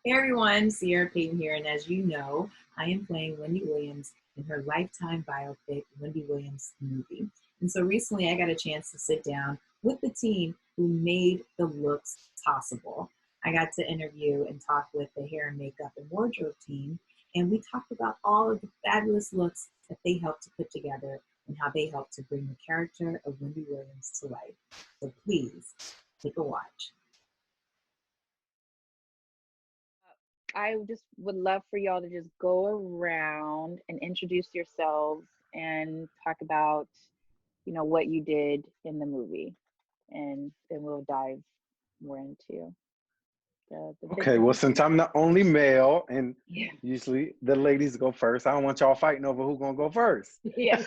Hey everyone, Sierra Payton here, and as you know, I am playing Wendy Williams in her Lifetime biopic, Wendy Williams movie. And so recently I got a chance to sit down with the team who made the looks possible. I got to interview and talk with the hair and makeup and wardrobe team, and we talked about all of the fabulous looks that they helped to put together and how they helped to bring the character of Wendy Williams to life. So please take a watch. I just would love for y'all to just go around and introduce yourselves and talk about, what you did in the movie, and then we'll dive more into the Okay, well, since I'm the only male, and yeah. usually the ladies go first, I don't want y'all fighting over who's gonna go first. Yeah.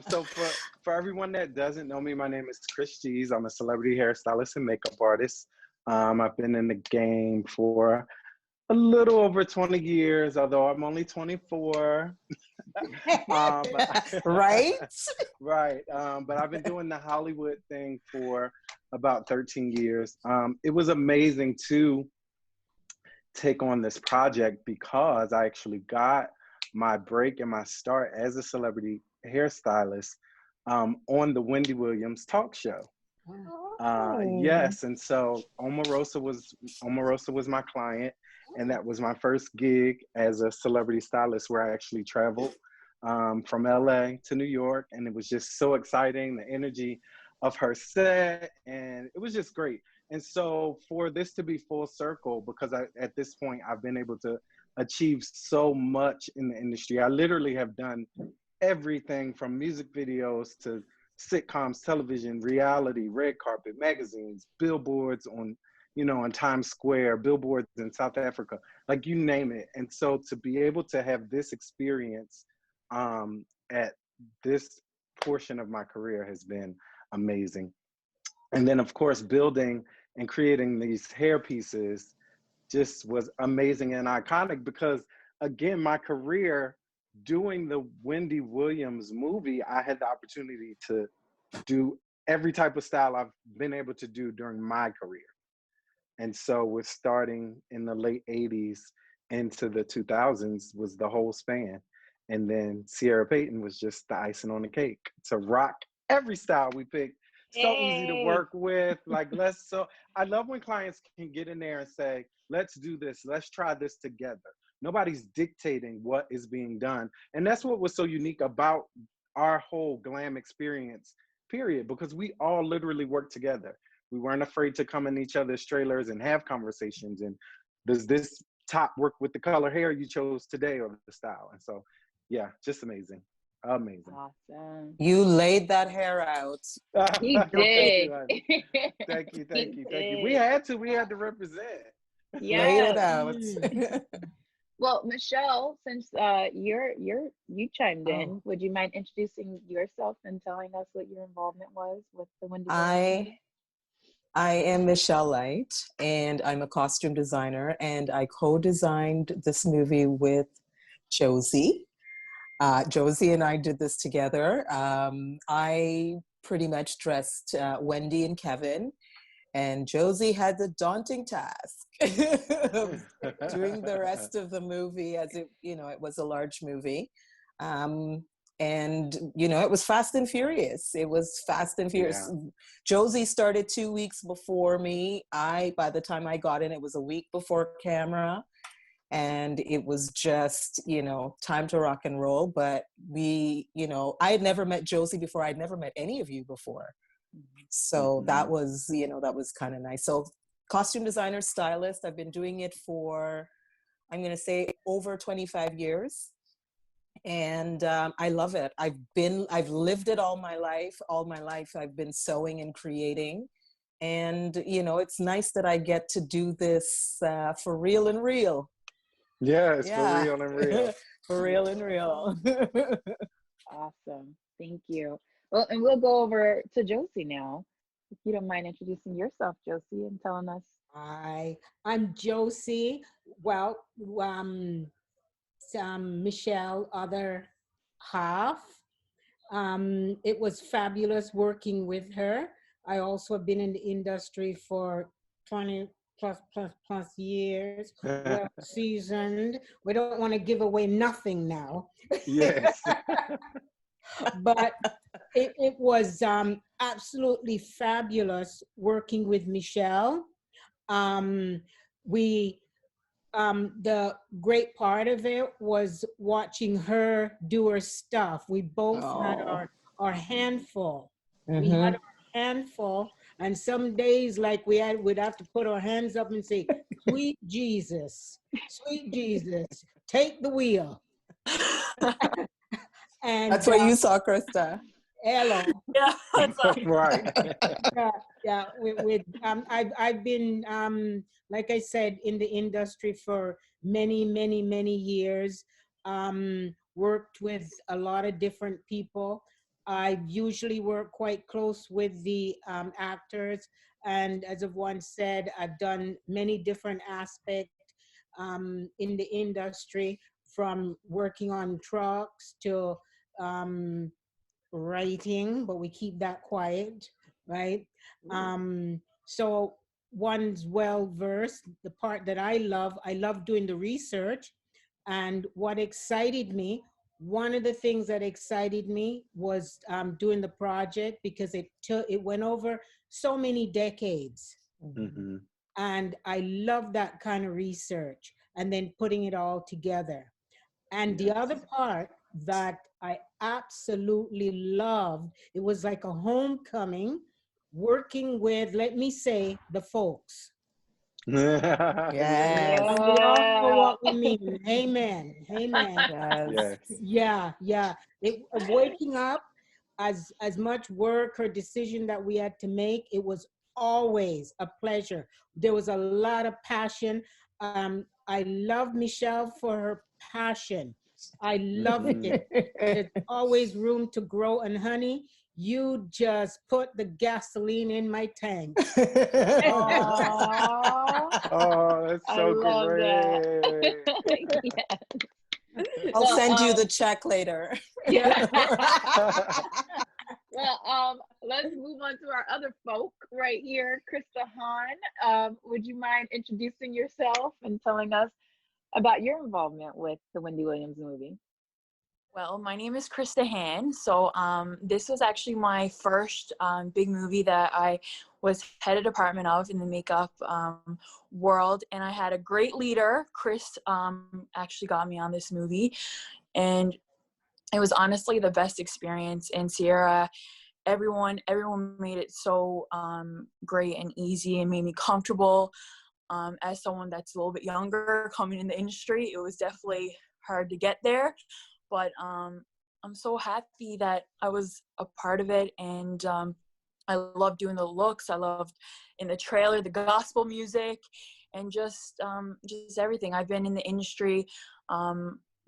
So for everyone that doesn't know me, my name is Christy. I'm a celebrity hairstylist and makeup artist. I've been in the game for a little over 20 years, although I'm only 24. Right? Right. But I've been doing the Hollywood thing for about 13 years. It was amazing to take on this project because I actually got my break and my start as a celebrity hairstylist on the Wendy Williams talk show. Yes, and so Omarosa was my client, and that was my first gig as a celebrity stylist where I actually traveled from LA to New York, and it was just so exciting, the energy of her set, and it was just great. And so for this to be full circle, because at this point I've been able to achieve so much in the industry. I literally have done everything from music videos to sitcoms, television, reality, red carpet, magazines, billboards on Times Square, billboards in South Africa, like you name it. And so to be able to have this experience at this portion of my career has been amazing. And then of course, building and creating these hair pieces just was amazing and iconic because again, my career doing the Wendy Williams movie, I had the opportunity to do every type of style I've been able to do during my career. And so with starting in the late 80s into the 2000s was the whole span. And then Sierra Payton was just the icing on the cake to rock every style we picked. So easy to work with. Like, I love when clients can get in there and say, let's do this. Let's try this together. Nobody's dictating what is being done. And that's what was so unique about our whole Glam experience, period, because we all literally worked together. We weren't afraid to come in each other's trailers and have conversations. And does this top work with the color hair you chose today or the style? And so, yeah, just amazing. Amazing. Awesome. You laid that hair out. He did. Thank you. We had to represent. Yeah. Laid it out. Well, Michelle, since you chimed in, would you mind introducing yourself and telling us what your involvement was with the Wendy Williams? I am Michelle Lyte, and I'm a costume designer, and I co-designed this movie with Josie. Josie and I did this together. I pretty much dressed Wendy and Kevin, and Josie had the daunting task of doing the rest of the movie as it was a large movie. And, it was fast and furious. It was fast and furious. Yeah. Josie started 2 weeks before me. By the time I got in, it was a week before camera. And it was just, time to rock and roll. But I had never met Josie before. I'd never met any of you before. So that was kind of nice. So costume designer, stylist, I've been doing it for, I'm going to say over 25 years. And I love it. I've lived it all my life. All my life I've been sewing and creating. And, it's nice that I get to do this for real and real. Yes, yeah. For real and real. For real and real. Awesome. Thank you. Well, and we'll go over to Josie now. If you don't mind introducing yourself, Josie, and telling us. Hi, I'm Josie. Well, Michelle, other half. It was fabulous working with her. I also have been in the industry for 20 plus years, well seasoned. We don't want to give away nothing now. Yes. But it was absolutely fabulous working with Michelle. We the great part of it was watching her do her stuff. We both had Oh. our handful. We Mm-hmm. had our handful, and some days like we'd have to put our hands up and say, sweet Jesus, take the wheel. And That's what you saw, Krista. hello. Yeah, Right. Yeah. I've been like I said, in the industry for many years. Worked with a lot of different people. I usually work quite close with the actors, and as of one said, I've done many different aspects in the industry, from working on trucks to writing, but we keep that quiet, right? So one's well versed. The part that I love doing the research. And what excited me, one of the things that excited me was doing the project, because it went over so many decades. Mm-hmm. And I love that kind of research and then putting it all together. And the other part that I absolutely loved, it was like a homecoming, working with, let me say, the folks. Yes. And we all know what we mean. Amen. Amen. Yes. Yes. Yeah. Waking up, as much work or decision that we had to make, it was always a pleasure. There was a lot of passion. I love Michelle for her passion. I loved Mm-hmm. it. There's always room to grow, and honey, you just put the gasoline in my tank. Aww, Oh, that's I so love that. great. Yes. I'll Well, send you the check later. yeah. Well, let's move on to our other folk right here. Krista, Hann, would you mind introducing yourself and telling us about your involvement with the Wendy Williams movie? Well, my name is Krista Hann. So this was actually my first big movie that I was head of department of in the makeup world. And I had a great leader. Chris actually got me on this movie. And it was honestly the best experience. And Sierra, everyone made it so great and easy and made me comfortable. As someone that's a little bit younger coming in the industry, it was definitely hard to get there. But I'm so happy that I was a part of it, and I love doing the looks. I loved in the trailer the gospel music, and just everything. I've been in the industry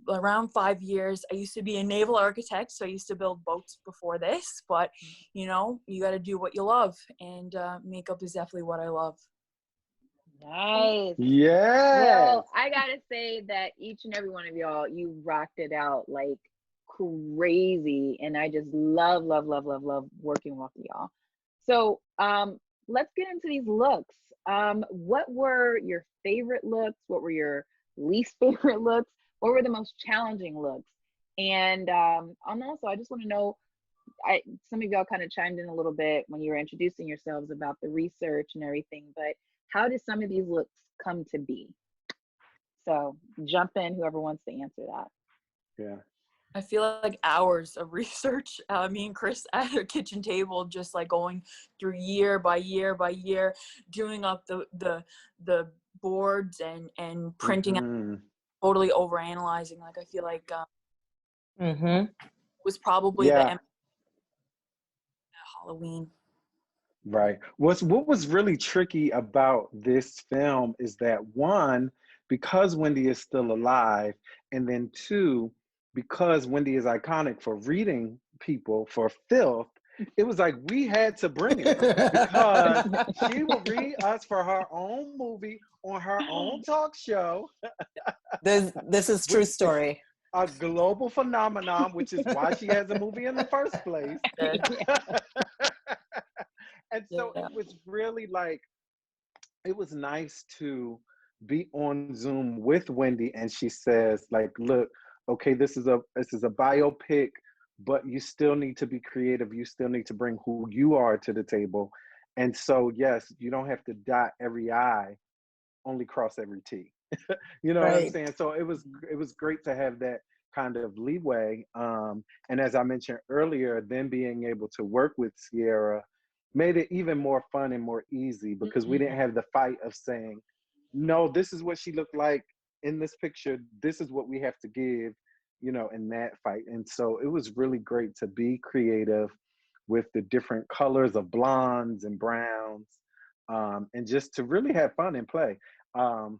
around 5 years. I used to be a naval architect, so I used to build boats before this. But you got to do what you love, and makeup is definitely what I love. Nice. Yes. Well, I gotta say that each and every one of y'all, you rocked it out like crazy, and I just love working with y'all. So let's get into these looks. What were your favorite looks? What were your least favorite looks? What were the most challenging looks? And also, I just want to know, some of y'all kind of chimed in a little bit when you were introducing yourselves about the research and everything, but how did some of these looks come to be? So jump in, whoever wants to answer that. Yeah. I feel like hours of research. Me and Chris at a kitchen table, just like going through year by year by year, doing up the boards and printing Mm-hmm. out, totally overanalyzing. Like I feel like was probably the Halloween. Right. What was really tricky about this film is that, one, because Wendy is still alive, and then two, because Wendy is iconic for reading people for filth, it was like we had to bring it, because she will read us for her own movie on her own talk show. This is true story. A global phenomenon, which is why she has a movie in the first place. And so it was really like, it was nice to be on Zoom with Wendy, and she says, like, look, okay, this is a biopic, but you still need to be creative. You still need to bring who you are to the table. And so, yes, you don't have to dot every I, only cross every T. You know what I'm Right. saying? So it was great to have that kind of leeway. And as I mentioned earlier, then being able to work with Sierra made it even more fun and more easy because we didn't have the fight of saying, no, this is what she looked like in this picture. This is what we have to give, in that fight. And so it was really great to be creative with the different colors of blondes and browns, and just to really have fun and play. Um,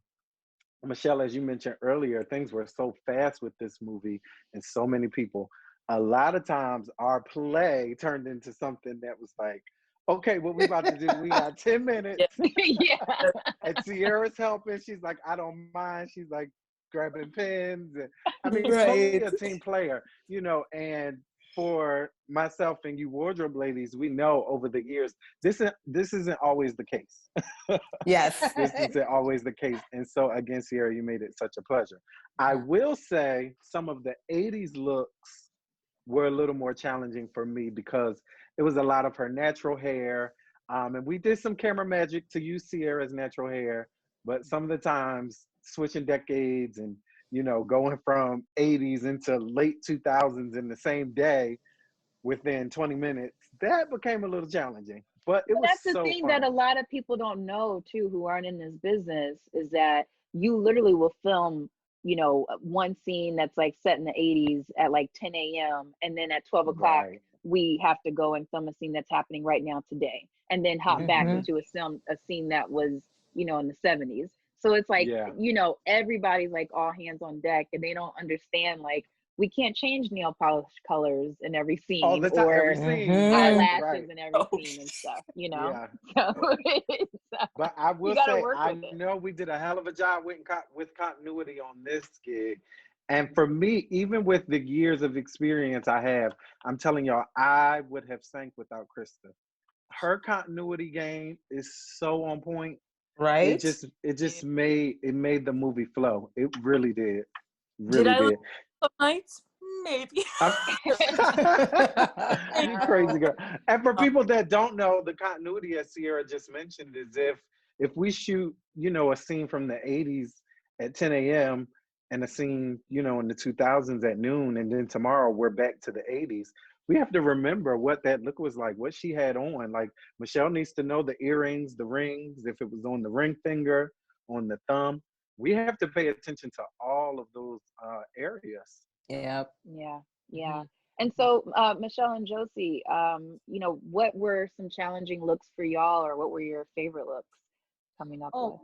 Michelle, as you mentioned earlier, things were so fast with this movie and so many people. A lot of times our play turned into something that was like, okay, what we about to do, we got 10 minutes. Yeah. And Sierra's helping. She's like, I don't mind. She's like grabbing pens. And I mean, totally a Right. team player, and for myself and you wardrobe ladies, we know over the years, this isn't always the case. Yes. This isn't always the case. And so again, Sierra, you made it such a pleasure. I will say some of the 80s looks were a little more challenging for me because it was a lot of her natural hair. And we did some camera magic to use Sierra's natural hair, but some of the times switching decades and, going from 80s into late 2000s in the same day within 20 minutes, that became a little challenging, but it Well, was that's the so thing that fun. a lot of people don't know too, who aren't in this business, is that you literally will film, one scene that's like set in the 80s at like 10 a.m. and then at 12 o'clock Right. we have to go and film a scene that's happening right now today, and then hop back Hmm. into a scene that was, in the 70s. So it's like, Yeah. everybody's like all hands on deck, and they don't understand, like, we can't change nail polish colors in every All scene, the time, every or scene. Hmm. Right. eyelashes Right. and every Oh, scene and stuff, Yeah. So it's, But I you will got to say, work I with it. know we did a hell of a job with continuity on this gig. And for me, even with the years of experience I have, I'm telling y'all, I would have sank without Krista. Her continuity game is so on point. It Right. just it yeah. just made the movie flow. It really did. Did Really I lose did. some nights? Maybe. I'm, you crazy No. girl. And for people that don't know, the continuity, as Sierra just mentioned, is if we shoot, a scene from the 80s at 10 a.m. and a scene, in the 2000s at noon, and then tomorrow we're back to the 80s. We have to remember what that look was like, what she had on. Like Michelle needs to know the earrings, the rings, if it was on the ring finger, on the thumb. We have to pay attention to all of those areas. Yep. Yeah, yeah. Mhm. And so, Michelle and Josie, what were some challenging looks for y'all, or what were your favorite looks coming up with?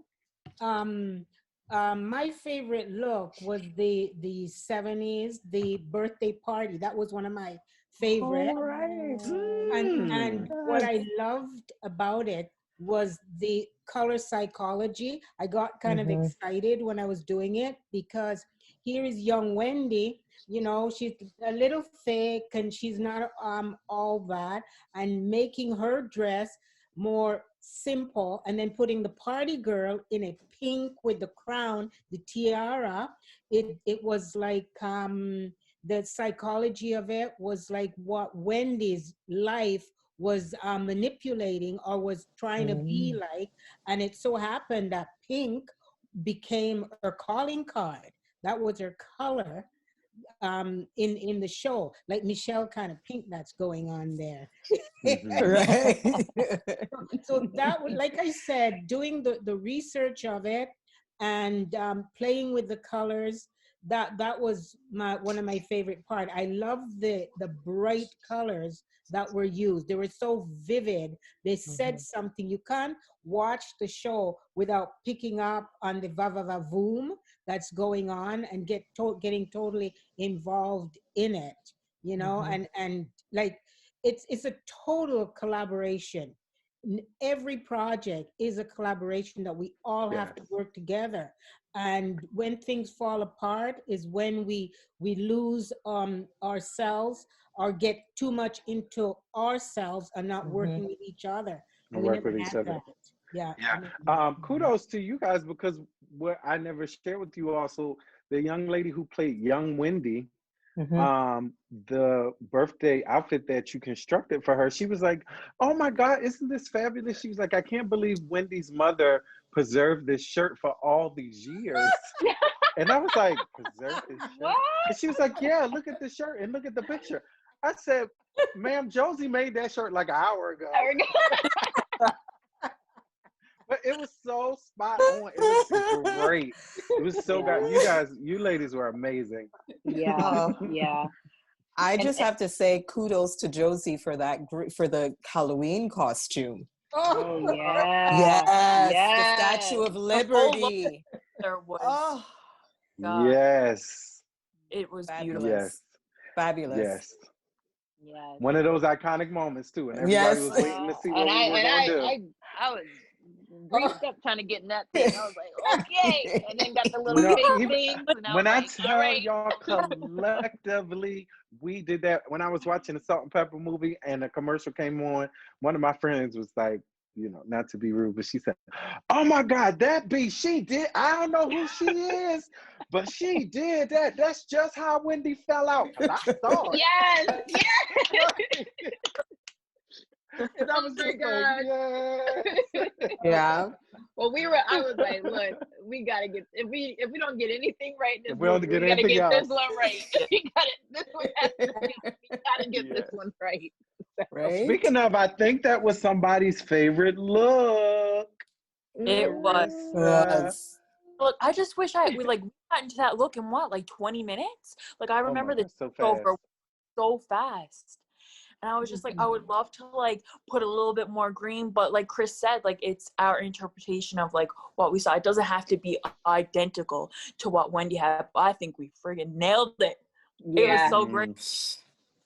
Oh, um, my favorite look was the 70s, the birthday party. That was one of my favorite. All right. And what Yes. I loved about it was the color psychology. I got kind of Hmm. excited when I was doing it because here is young Wendy. She's a little thick and she's not all that, and making her dress more simple, and then putting the party girl in a pink with the crown, the tiara. It was like the psychology of it was like what Wendy's life was manipulating or was trying to be Mm. like. And it so happened that pink became her calling card. That was her color in the show. Like Michelle kind of pink that's going on there. Hmm. Right. So that was, like I said, doing the research of it and playing with the colors. That was one of my favorite part. I love the bright colors that were used. They were so vivid. They said Mhm. something. You can't watch the show without picking up on the va va va voom that's going on and getting totally involved in it. Mhm. And like it's a total collaboration. Every project is a collaboration that we all have Yes. to work together. And when things fall apart is when we lose ourselves or get too much into ourselves and not Mhm. working with each other. I And we work never with each had other. that. Yeah. Kudos to you guys, because what I never shared with you also, the young lady who played young Wendy, the birthday outfit that you constructed for her, she was like, oh my God, isn't this fabulous? She was like, I can't believe Wendy's mother preserved this shirt for all these years. And I was like, preserve this shirt? What? And she was like, yeah, look at the shirt and look at the picture. I said, ma'am, Josie made that shirt like an hour ago. But it was so spot on. It was great. It was so good. You ladies were amazing. Yeah, yeah. I just have to say kudos to Josie for for the Halloween costume. Oh yeah. Yes, yes. the Statue of Liberty. There was. Oh, God, Yes. it was fabulous. beautiful. Yes. Fabulous. Yes. Yes. One of those iconic moments too, and everybody was waiting to see what we were gonna do. I was greased up trying to get in that thing. I was like, okay, and then got the little big things. And When I was like, tell right. y'all collectively, we did that. When I was watching the Salt and Pepper movie and a commercial came on, one of my friends was like, you know, not to be rude, but she said, oh my God, she did. I don't know who she is, but she did that. That's just how Wendy fell out. And I saw it. Yes. And I was just like, yes. Yeah. Well, I was like, look, we gotta get, if we don't get anything right, If we don't get we gotta anything get else. this one right. We gotta get this one right. So, Right? Speaking of, I think that was somebody's favorite look. It was. Yes. Look, I just wish we got into that look in like 20 minutes. Like I remember the so over fast. so fast. And I was just like, I would love to like put a little bit more green, but like Chris said, like it's our interpretation of like what we saw. It doesn't have to be identical to what Wendy had. But I think we friggin' nailed it. It was so great.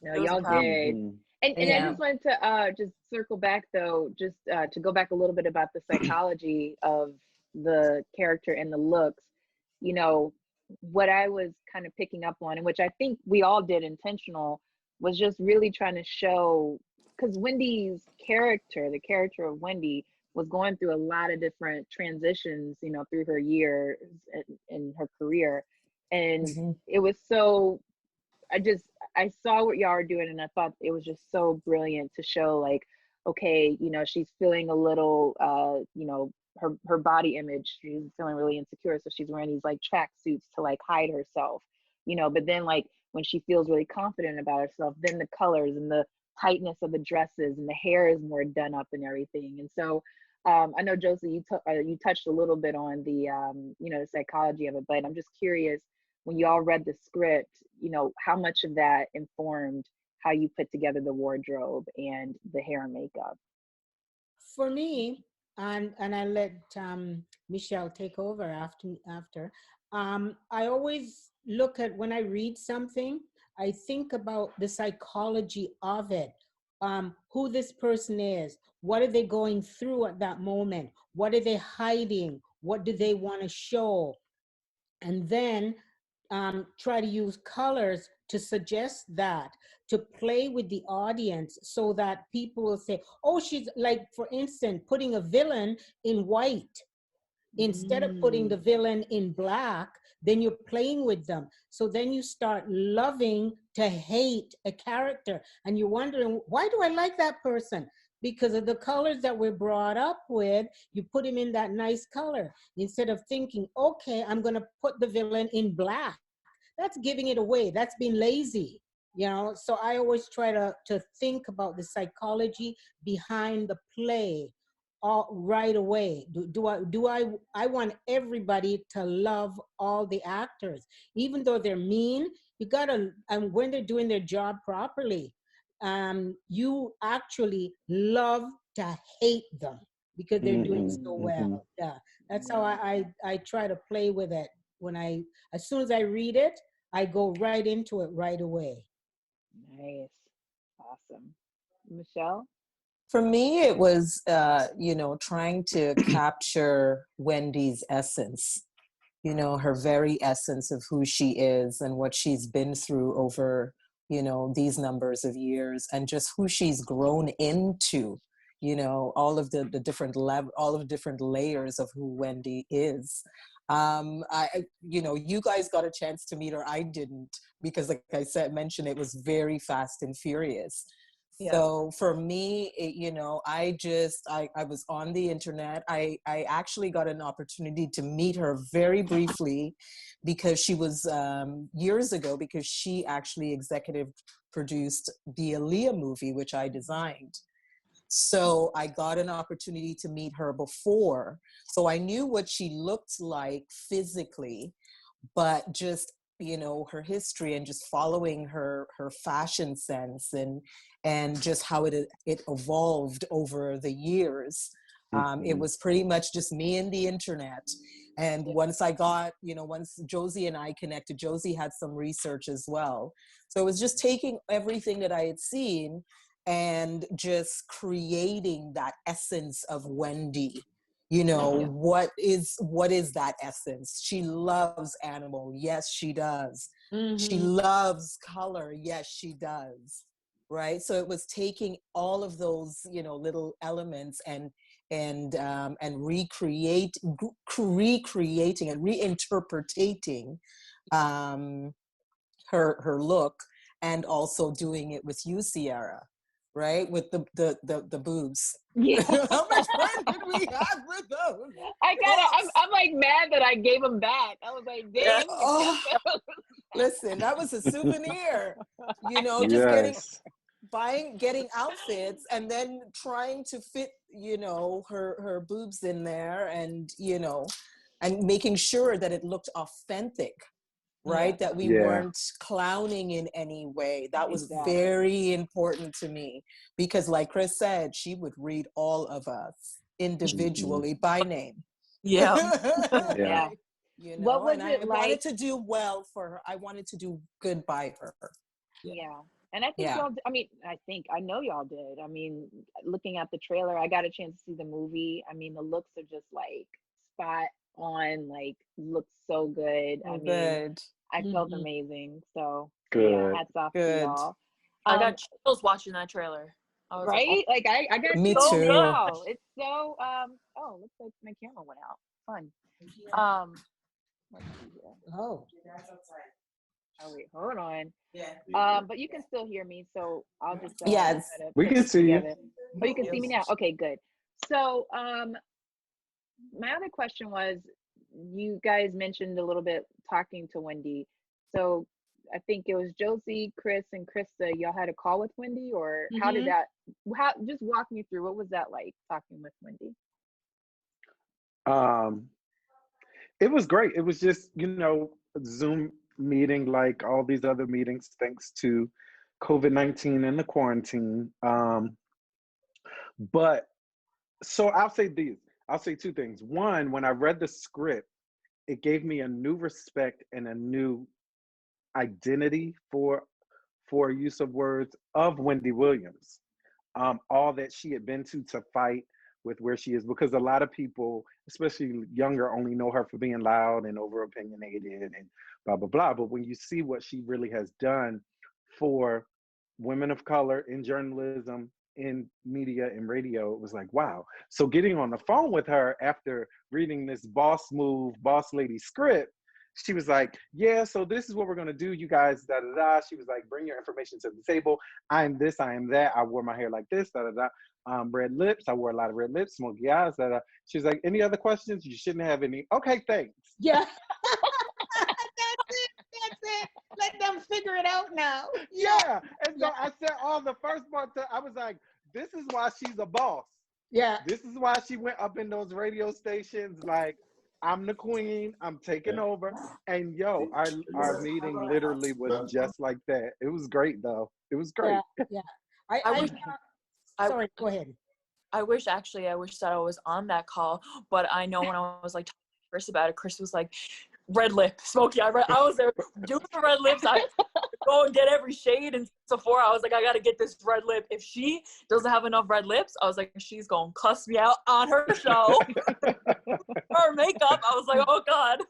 No, It was y'all incredible. did. And I just wanted to just circle back though, just to go back a little bit about the psychology of the character and the looks. You know, what I was kind of picking up on, and which I think we all did intentional, was just really trying to show, because Wendy's character, the character of Wendy, was going through a lot of different transitions, you know, through her years in her career. And it was so, I saw what y'all were doing, and I thought it was just so brilliant to show like, okay, you know, she's feeling a little, you know, her body image, she's feeling really insecure. So she's wearing these like track suits to like hide herself, you know, but then like when she feels really confident about herself, then the colors and the tightness of the dresses and the hair is more done up and everything. And so I know Josie, you touched a little bit on the, you know, the psychology of it, but I'm just curious, when you all read the script, you know, how much of that informed how you put together the wardrobe and the hair and makeup? For me, and I let Michelle take over after. I always look at, when I read something, I think about the psychology of it, who this person is, what are they going through at that moment, what are they hiding, what do they want to show, and then try to use colors to suggest that, to play with the audience so that people will say, oh, she's like, for instance, putting a villain in white instead of putting the villain in black, then you're playing with them. So then you start loving to hate a character, and you're wondering, why do I like that person? Because of the colors that we're brought up with. You put him in that nice color instead of thinking, okay, I'm going to put the villain in black. That's giving it away. That's being lazy, you know? So I always try to think about the psychology behind the play right away. I want everybody to love all the actors, even though they're mean. You gotta, and when they're doing their job properly, you actually love to hate them because they're doing so well. Yeah, that's how I try to play with it. As soon as I read it, I go right into it right away. Nice. Awesome. Michelle? For me, it was, you know, trying to capture Wendy's essence, you know, her very essence of who she is and what she's been through over, you know, these numbers of years, and just who she's grown into, you know, all of the different all of the different layers of who Wendy is. You know, you guys got a chance to meet her. I didn't, because like I said, mentioned, it was very fast and furious. Yeah. So for me, you know, I was on the internet. I actually got an opportunity to meet her very briefly because she was years ago, because she actually executive produced the Aaliyah movie, which I designed. So I got an opportunity to meet her before. So I knew what she looked like physically, but just, you know, her history and just following her fashion sense and just how it evolved over the years. It was pretty much just me and the internet. And once I got, you know, once Josie and I connected, Josie had some research as well. So it was just taking everything that I had seen and just creating that essence of Wendy. You know, what is that essence? She loves animal. Yes, she does. She loves color. Yes, she does. Right. So it was taking all of those, you know, little elements and recreating and reinterpreting her look, and also doing it with you, Sierra, right? With the boobs. Yeah. How much fun did we have with those? I'm like mad that I gave them back. I was like, damn. Listen, that was a souvenir. You know, just getting outfits and then trying to fit, you know, her boobs in there, and, you know, and making sure that it looked authentic. Right? That we weren't clowning in any way. That was very important to me, because like Chris said, she would read all of us individually by name. Yeah. You know, what was and it I wanted to do well for her. I wanted to do good by her. Yeah. And I think y'all, I know y'all did. I mean, looking at the trailer, I got a chance to see the movie. I mean, the looks are just like spot on, like looks so good. I felt amazing. So yeah, hats off to y'all. I got chills watching that trailer. I was right? Like I got me so too. wow. It's so looks like my camera went out. Fun. Let's see here. Oh wait, hold on. But you can still hear me, so I'll just yes, we can see you. Oh, you can see me now. Okay, good. So my other question was, you guys mentioned a little bit talking to Wendy. So I think it was Josie, Chris, and Krista. Y'all had a call with Wendy, or how did that? Just walk me through. What was that like, talking with Wendy? It was great. It was just, you know, Zoom meeting like all these other meetings, thanks to COVID-19 and the quarantine. But so I'll say two things. One, when I read the script, it gave me a new respect and a new identity for use of words of Wendy Williams. All that she had been to fight with where she is, because a lot of people, especially younger, only know her for being loud and over opinionated and blah blah blah. But when you see what she really has done for women of color in journalism, in media and radio, it was like, wow. So getting on the phone with her after reading this boss lady script, she was like, yeah, so this is what we're going to do, you guys, da da da. She was like, bring your information to the table. I am this, I am that. I wore my hair like this, da da da. Red lips, I wore a lot of red lips, smoky eyes, da da. She was like, any other questions? You shouldn't have any. Okay, thanks. Yeah. That's it. Let them figure it out now. Yeah. And so I said the first part, I was like, this is why she's a boss. Yeah. This is why she went up in those radio stations like, I'm the queen, I'm taking over. And our meeting literally was just like that. It was great though. It was great. Yeah. Sorry, go ahead. I wish that I was on that call, but I know when I was like talking to Chris about it, Chris was like, red lip, smoky. I was there doing the red lips. I go and get every shade in Sephora. I was like, I gotta get this red lip. If she doesn't have enough red lips, I was like, she's gonna cuss me out on her show. Her makeup. I was like, oh God.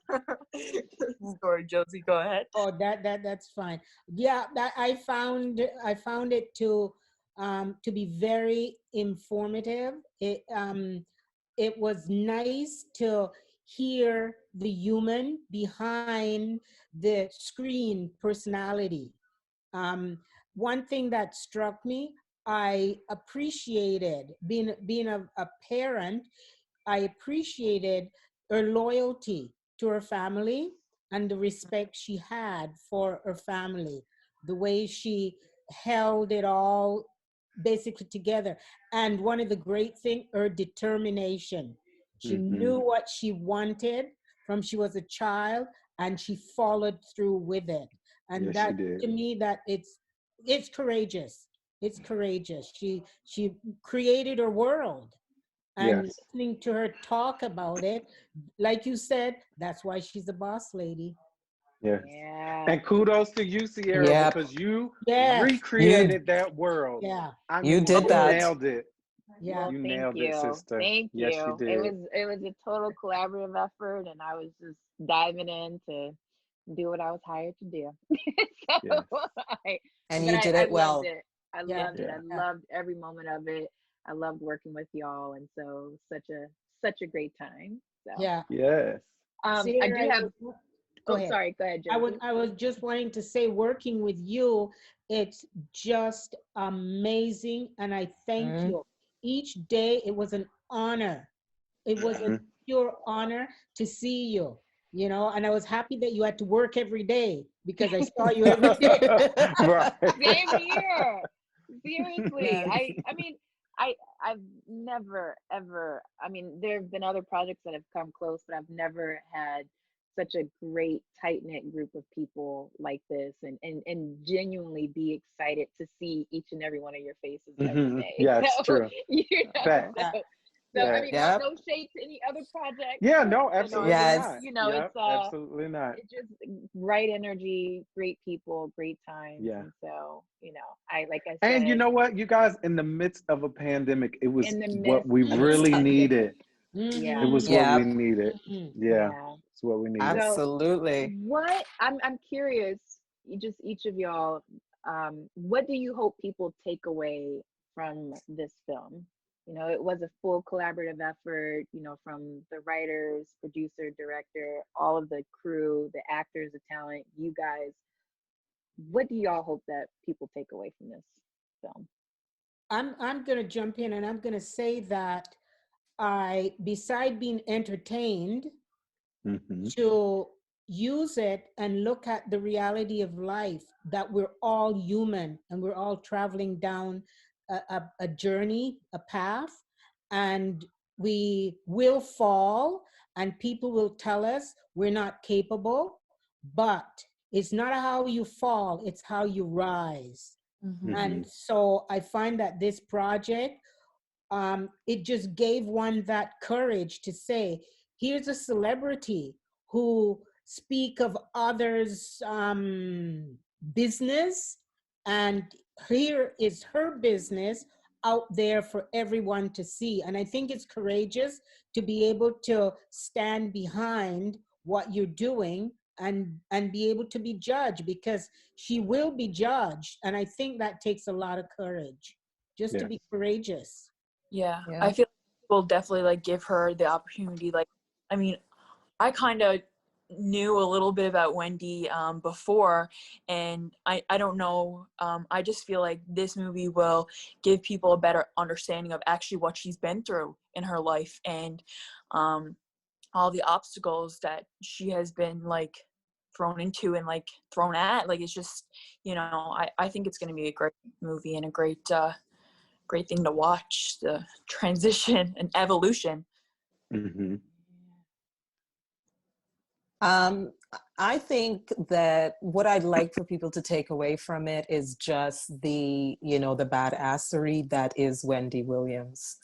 Sorry, Josie, go ahead. Oh, that's fine. Yeah, I found it to to be very informative. It was nice to hear the human behind the screen personality. One thing that struck me, I appreciated being a parent. I appreciated her loyalty to her family and the respect she had for her family, the way she held it all basically together. And one of the great things, her determination. She knew what she wanted from she was a child, and she followed through with it. And Yes, that, she did. to me, that it's courageous. It's courageous. She created her world, and Yes. listening to her talk about it, like you said, that's why she's a boss lady. Yes. Yeah. And kudos to you, Sierra, Yep. because you Yes. recreated that world. Yeah. I You mean, did you that. nailed it. Yeah. Well, You thank nailed it, you. sister. Thank Yes, you you. did. It was a total collaborative effort, and I was just diving in to do what I was hired to do. Yes. And But you did I it well. loved it. I Yeah. loved it. I Yeah. loved every moment of it. I loved working with y'all, and so such a great time. So Yeah. Yes. I do Sarah, have. go Oh, ahead. sorry. Go ahead, Josie. I was just wanting to say, working with you, it's just amazing, and I thank Mm. you. Each day, it was an honor. It was a Mhm. pure honor to see you, and I was happy that you had to work every day because I saw you every day. Right. Same here. Seriously. Yeah. I mean, I've never ever, I mean, there have been other projects that have come close, but I've never had such a great tight-knit group of people like this, and genuinely be excited to see each and every one of your faces every day. Yeah, it's So, true. Fact. So I Yeah. mean, Yep. no shade to any other project. Yeah, no, You know, absolutely Yes. not. it's absolutely not. it's just right energy, great people, great times. Yeah. And so, like I And you said, know what, you guys, in the midst of a pandemic, it was in the what midst we of a really pandemic, needed. yeah, It was Mhm, what we Yep. needed. mhm. Yeah, yeah. it's what we needed. So Absolutely. what I'm curious, just each of y'all, what do you hope people take away from this film? It was a full collaborative effort, from the writers, producer, director, all of the crew, the actors, the talent, you guys. What do y'all hope that people take away from this film? I'm gonna jump in, and I'm gonna say that beside being entertained, Hmm. to use it and look at the reality of life, that we're all human and we're all traveling down a journey, a path, and we will fall, and people will tell us we're not capable, but it's not how you fall, it's how you rise. Mhm. And so I find that this project, it just gave one that courage to say, here's a celebrity who speak of others' business, and here is her business out there for everyone to see. And I think it's courageous to be able to stand behind what you're doing, and be able to be judged, because she will be judged. And I think that takes a lot of courage, just to Yes. be courageous. Yeah, Yeah. I feel like people definitely like give her the opportunity. Like, I mean, I kind of knew a little bit about Wendy before, and I don't know. I just feel like this movie will give people a better understanding of actually what she's been through in her life, and all the obstacles that she has been like thrown into and like thrown at. Like, it's just, I think it's going to be a great movie and a great thing to watch, the transition and evolution. Hmm. I think that what I'd like for people to take away from it is just the badassery that is Wendy Williams.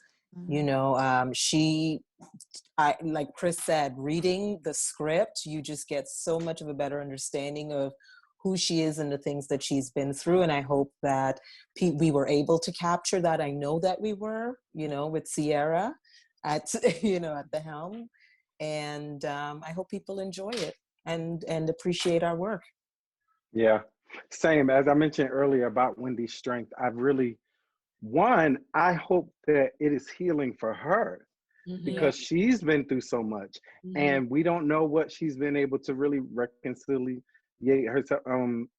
Like Chris said, reading the script, you just get so much of a better understanding of who she is and the things that she's been through. And I hope that we were able to capture that. I know that we were, with Sierra at the helm. And I hope people enjoy it and appreciate our work. Yeah, same. As I mentioned earlier about Wendy's strength, I've really one, I hope that it is healing for her because she's been through so much, and we don't know what she's been able to really reconciliate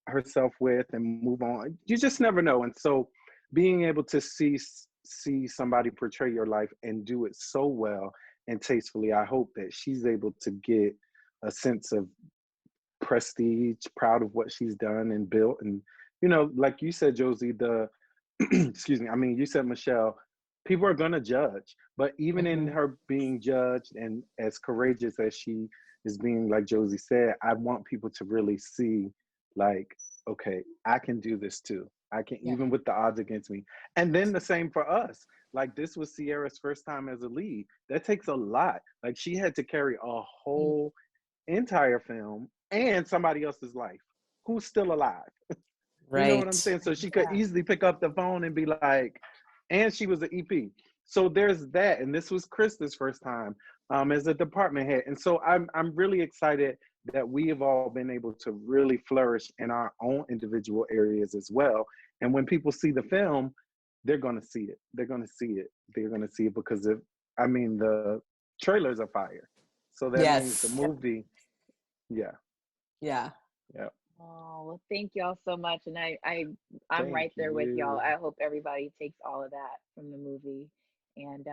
herself with and move on. You just never know. And so being able to see somebody portray your life and do it so well and tastefully, I hope that she's able to get a sense of prestige, proud of what she's done and built. And, you know, like you said, Josie, excuse me, I mean, you said, Michelle, people are going to judge, but even in her being judged and as courageous as she is being, like Josie said, I want people to really see, like, okay, I can do this too. I can, even with the odds against me. And then the same for us. Like, this was Sierra's first time as a lead. That takes a lot. Like, she had to carry a whole entire film and somebody else's life who's still alive. Right. You know what I'm saying? So she could easily pick up the phone and be like, and she was an EP. So there's that. And this was Krista's first time as a department head. And so I'm really excited that we have all been able to really flourish in our own individual areas as well. And when people see the film, they're going to see it. They're going to see it. They're going to see it because the trailers are fire. So that means the movie, Yeah. Oh, well, thank y'all so much. And I'm right there with y'all. I hope everybody takes all of that from the movie. And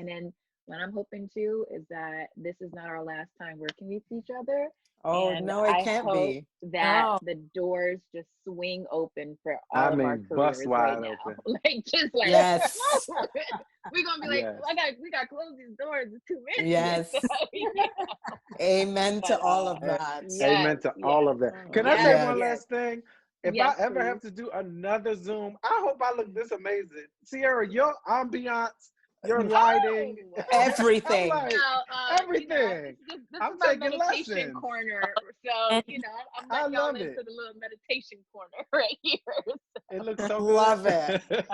then what I'm hoping too is that this is not our last time working with each other. Oh, and no, it can't be. That the doors just swing open for all of our careers right now. Like, just like, yes. We're gonna be like, we got to close these doors. It's too many. Yes. So, Amen to all of that. Amen to all of that. Can I say one last thing? If I ever have to do another Zoom, I hope I look this amazing. Sierra, your ambiance, your lighting, everything. Like, everything. This is my meditation lessons. corner. So, you know, I'm letting y'all into the little meditation corner right here. So. It looks so Love good. it.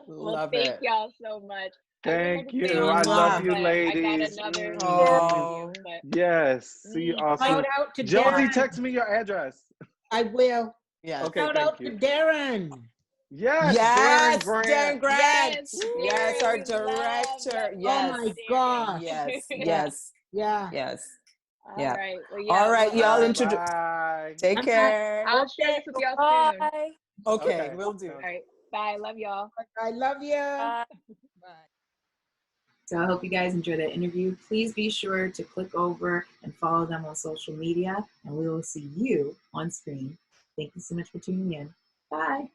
Well, thank y'all so much. Thank you. I love you, ladies. I got another yes. See you awesome. Shout out to Josie, Darren. text me your address. I will. Yes. Okay, Shout out to Darren. Yes, Darren Grant. Yes, our director. Yes. Oh my God. Yes. Yeah. Yes. All right. Well, all right, y'all introduce. Take care. I'll share this with y'all soon. Okay, we'll do. All right. Bye. Love y'all. I love you. Bye. So I hope you guys enjoyed that interview. Please be sure to click over and follow them on social media, and we will see you on screen. Thank you so much for tuning in. Bye.